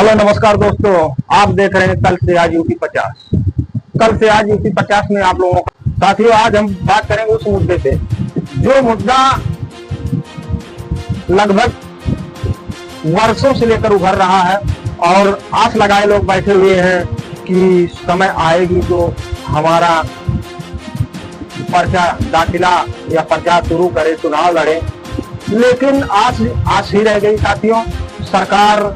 Hello नमस्कार दोस्तों, आप देख रहे हैं कल से आज यूपी 50। कल से आज यूपी 50 में आप लोगों का साथियों, आज हम बात करेंगे उस मुद्दे पे जो मुद्दा लगभग वर्षों से लेकर उभर रहा है और आस लगाए लोग बैठे हुए हैं कि समय आएगी तो हमारा पर्चा दाखिला या पर्चा शुरू करे, चुनाव लड़े। लेकिन आस ही रह गई साथियों, सरकार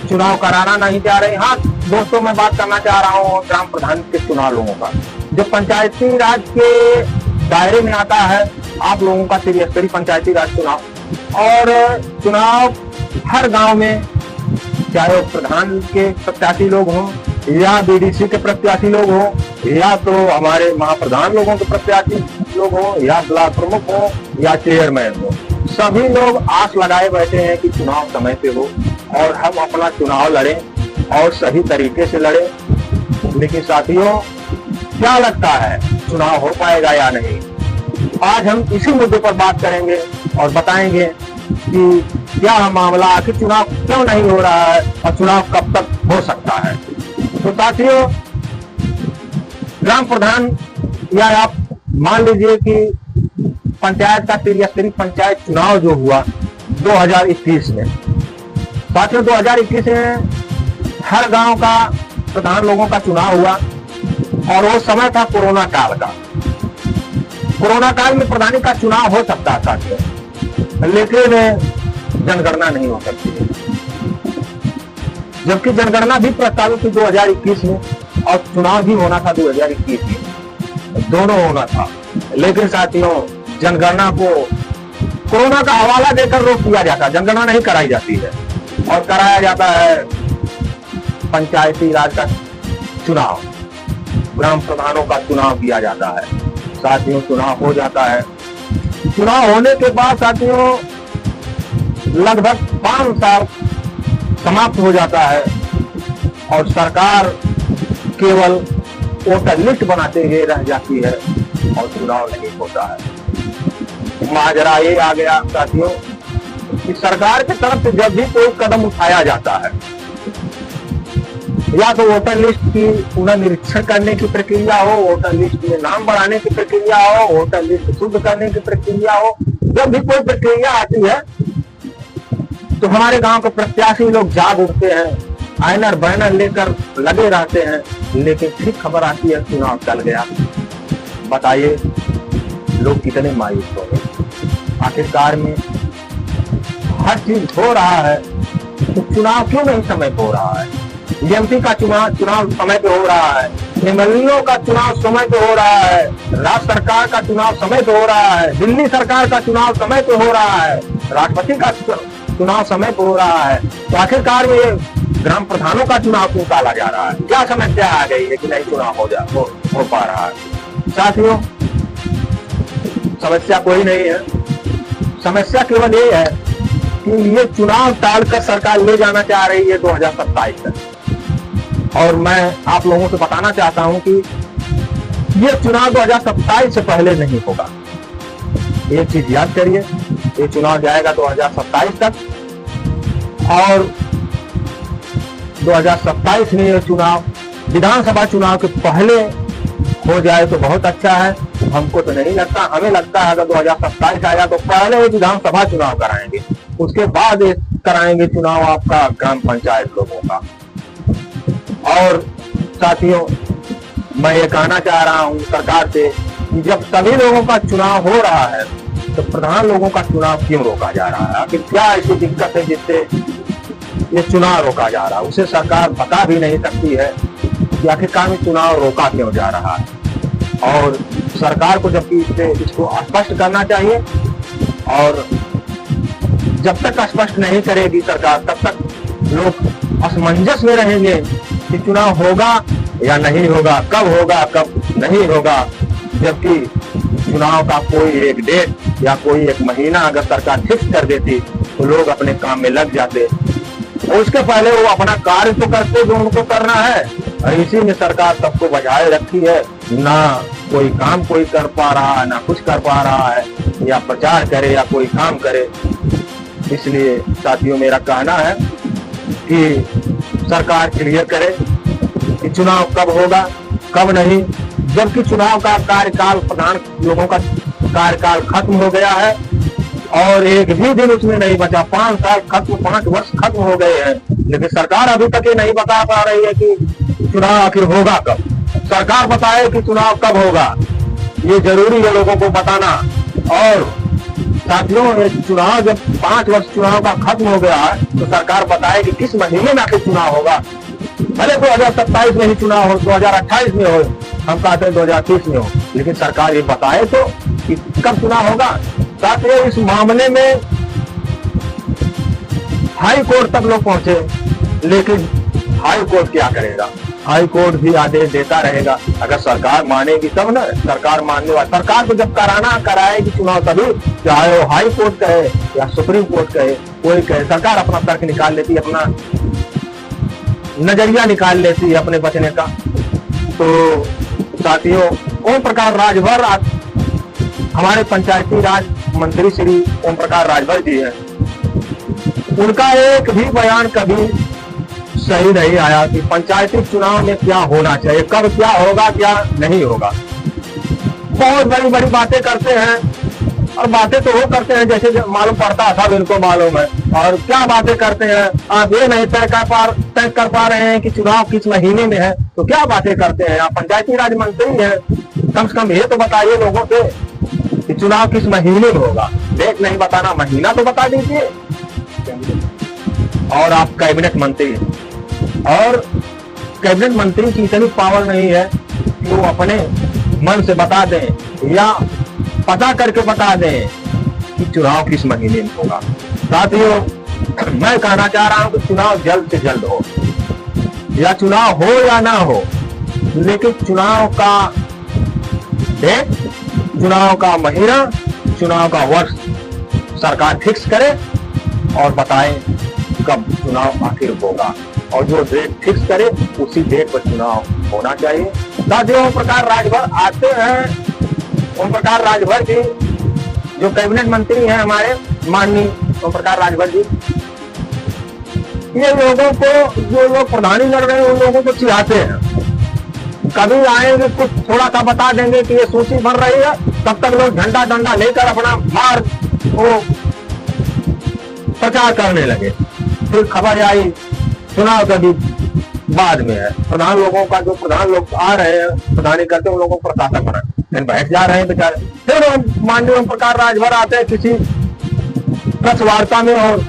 चुनाव कराना नहीं चाह रही। हाँ दोस्तों, मैं बात करना चाह रहा हूँ ग्राम प्रधान के चुनाव लोगों का, जो पंचायती राज के दायरे में आता है। आप लोगों का त्रिस्तरीय पंचायती राज चुनाव और चुनाव हर गांव में, चाहे वो प्रधान के प्रत्याशी लोग हों या बीडीसी के प्रत्याशी लोग हों या तो हमारे महाप्रधान लोगों के प्रत्याशी लोग हों या ब्लॉक प्रमुख हों या चेयरमैन हो, सभी लोग आस लगाए बैठे हैं कि चुनाव समय पे हो और हम अपना चुनाव लड़ें और सही तरीके से लड़ें। लेकिन साथियों, क्या लगता है चुनाव हो पाएगा या नहीं? आज हम इसी मुद्दे पर बात करेंगे और बताएंगे कि क्या मामला, आखिर चुनाव क्यों नहीं हो रहा है और चुनाव कब तक हो सकता है। तो साथियों, ग्राम प्रधान या आप मान लीजिए कि पंचायत का त्रिस्तरीय पंचायत चुनाव जो हुआ 2021 में, साथियों 2021 में हर गांव का प्रधान लोगों का चुनाव हुआ और वो समय था कोरोना काल का। कोरोना काल में प्रधानी का चुनाव हो सकता है साथियों, लेकिन जनगणना नहीं हो सकती है। जबकि जनगणना भी प्रस्तावित थी 2021 में और चुनाव भी होना था 2021 में, दोनों होना था। लेकिन साथियों, जनगणना को कोरोना का हवाला देकर रोक दिया जाता है, जनगणना नहीं कराई जाती है और कराया जाता है पंचायती राज का चुनाव, ग्राम प्रधानों का चुनाव किया जाता है। साथियों, चुनाव हो जाता है। चुनाव होने के बाद साथियों लगभग 5 साल समाप्त हो जाता है और सरकार केवल वोटर लिस्ट बनाते हुए रह जाती है और चुनाव नहीं होता है। माजरा ये आ गया साथियों कि सरकार की तरफ से जब भी कोई कदम उठाया जाता है, या तो वोटर लिस्ट की पुनर्निरीक्षण करने की प्रक्रिया हो, वोटर लिस्ट में नाम बढ़ाने की प्रक्रिया हो, वोटर लिस्ट शुद्ध करने की प्रक्रिया हो, जब भी कोई प्रक्रिया आती है तो हमारे गांव के प्रत्याशी लोग जाग उठते हैं, आइनर बैनर लेकर लगे रहते हैं। लेकिन फिर खबर आती है चुनाव चल गया। बताइए लोग कितने मायूस हो गए। आखिरकार में हर चीज हो रहा है तो चुनाव क्यों नहीं समय पे हो रहा है? एमपी का चुनाव समय पे हो रहा है, एमएलए का चुनाव समय पे हो रहा है, राज्य सरकार का चुनाव समय पे हो रहा है, दिल्ली सरकार का चुनाव समय पे हो रहा है, राष्ट्रपति का चुनाव समय पे हो रहा है। तो आखिरकार में ग्राम प्रधानों का चुनाव क्यों टाला जा रहा है? क्या समस्या आ गई है कि नहीं चुनाव हो पा रहा है? साथियों, समस्या कोई नहीं है। समस्या केवल ये है कि ये चुनाव टालकर सरकार ले जाना चाह रही है 2027 तक। और मैं आप लोगों से बताना चाहता हूं कि ये चुनाव 2027 से पहले नहीं होगा। एक चीज याद करिए, ये चुनाव जाएगा 2027 तक और 2027 में ये चुनाव विधानसभा चुनाव के पहले हो जाए तो बहुत अच्छा है। हमको तो नहीं लगता, हमें लगता है अगर 2027 आया तो पहले विधानसभा चुनाव कराएंगे, उसके बाद कराएंगे चुनाव आपका ग्राम पंचायत लोगों का। और साथियों, मैं ये कहना चाह रहा हूँ सरकार से कि जब सभी लोगों का चुनाव हो रहा है तो प्रधान लोगों का चुनाव क्यों रोका जा रहा है? आखिर क्या ऐसी दिक्कत है जिससे ये चुनाव रोका जा रहा है? उसे सरकार बता भी नहीं सकती है कि आखिरकार में चुनाव रोका क्यों जा रहा है। और सरकार को जबकि इसको स्पष्ट करना चाहिए और जब तक स्पष्ट नहीं करेगी सरकार, तब तक लोग असमंजस में रहेंगे कि चुनाव होगा या नहीं होगा, कब होगा कब नहीं होगा। जबकि चुनाव का कोई एक डेट या कोई एक महीना अगर सरकार फिक्स कर देती तो लोग अपने काम में लग जाते और उसके पहले वो अपना कार्य तो करते जो उनको करना है। और इसी में सरकार सबको बजाए रखी है, ना कोई काम कोई कर पा रहा है, ना कुछ कर पा रहा है, या प्रचार करे या कोई काम करे। इसलिए साथियों, मेरा कहना है कि सरकार क्लियर करे कि चुनाव कब होगा कब नहीं, जबकि चुनाव का कार्यकाल, प्रधान लोगों का कार्यकाल खत्म हो गया है और एक भी दिन उसमें नहीं बचा। 5 साल खत्म, 5 वर्ष खत्म हो गए हैं, लेकिन सरकार अभी तक ये नहीं बता पा रही है कि चुनाव आखिर होगा कब। सरकार बताए कि चुनाव कब होगा, ये जरूरी है लोगों को बताना। और साथियों, ये चुनाव जब 5 वर्ष चुनाव का खत्म हो गया है तो सरकार बताए कि किस महीने में आखिर चुनाव होगा। भले 2027 में ही चुनाव हो, 2028 में हो, हम कहते हैं 2030 में हो, लेकिन सरकार ये बताए तो कि कब चुनाव होगा। साथियों, इस मामले में हाई कोर्ट तक लोग पहुंचे, लेकिन हाई कोर्ट क्या करेगा? हाई कोर्ट भी आदेश देता रहेगा। अगर सरकार मानेगी तब ना, सरकार मानने वाली सरकार को जब कराएगी चुनाव, तभी चाहे वो हाई कोर्ट कहे या सुप्रीम कोर्ट कहे, कोई कहे, सरकार अपना तर्क निकाल लेती है, अपना नजरिया निकाल लेती है अपने बचने का। तो साथियों, ओम प्रकाश राजभर हमारे पंचायती राज मंत्री श्री ओम प्रकाश राजभर जी है, उनका एक भी बयान कभी सही नहीं आया कि पंचायती चुनाव में क्या होना चाहिए, कब क्या होगा क्या नहीं होगा। बहुत बड़ी बड़ी बातें करते हैं, और बातें तो वो करते हैं जैसे मालूम पड़ता है सब इनको मालूम है। और क्या बातें करते हैं, आप ये नहीं तय कर पा रहे हैं कि चुनाव किस महीने में है, तो क्या बातें करते हैं? आप पंचायती राज मंत्री हैं, कम से कम ये तो बताइए लोगों से कि चुनाव किस महीने में होगा। डेट नहीं बताना, महीना तो बता दीजिए। और आप कैबिनेट मंत्री हैं, और कैबिनेट मंत्री की इतनी पावर नहीं है कि वो अपने मन से बता दें या पता करके बता दें कि चुनाव किस महीने में होगा। साथियों, मैं कहना चाह रहा हूं कि चुनाव जल्द से जल्द हो, या चुनाव हो या ना हो, लेकिन चुनाव का डेट, चुनाव का महीना, चुनाव का वर्ष सरकार फिक्स करे और बताए कब चुनाव आखिर होगा, और जो डेट फिक्स करे उसी डेट पर चुनाव होना चाहिए। साथियों, ओम प्रकाश राजभर आते हैं। ओम प्रकाश राजभर जी जो कैबिनेट मंत्री हैं हमारे माननीय ओम प्रकाश राजभर जी, ये लोगों को, जो लोग प्रधानी लड़ रहे हैं उन लोगों को चिढ़ाते हैं। कभी आएंगे कुछ थोड़ा सा बता देंगे कि ये सूची बन रही है, तब तक लोग झंडा डंडा लेकर अपना मार वो प्रचार करने लगे। फिर खबर आई चुनाव कभी बाद में है। प्रधान लोगों का, जो प्रधान लोग आ रहे हैं प्रधानी करते हैं, उन लोगों को प्रशासक बना बैठ जा रहे हैं बेचारे। फिर माननीय ओम प्रकाश राजभर आते हैं किसी प्रेस वार्ता में और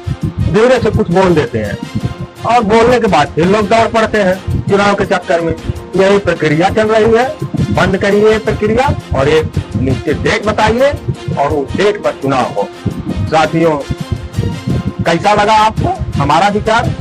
धीरे से कुछ बोल देते हैं, और बोलने के बाद फिर लोग दौड़ पड़ते हैं चुनाव के चक्कर में। यही प्रक्रिया चल रही है। बंद करिए प्रक्रिया और एक निश्चित डेट बताइए और उस डेट पर चुनाव हो। साथियों, कैसा लगा आपको हमारा विचार?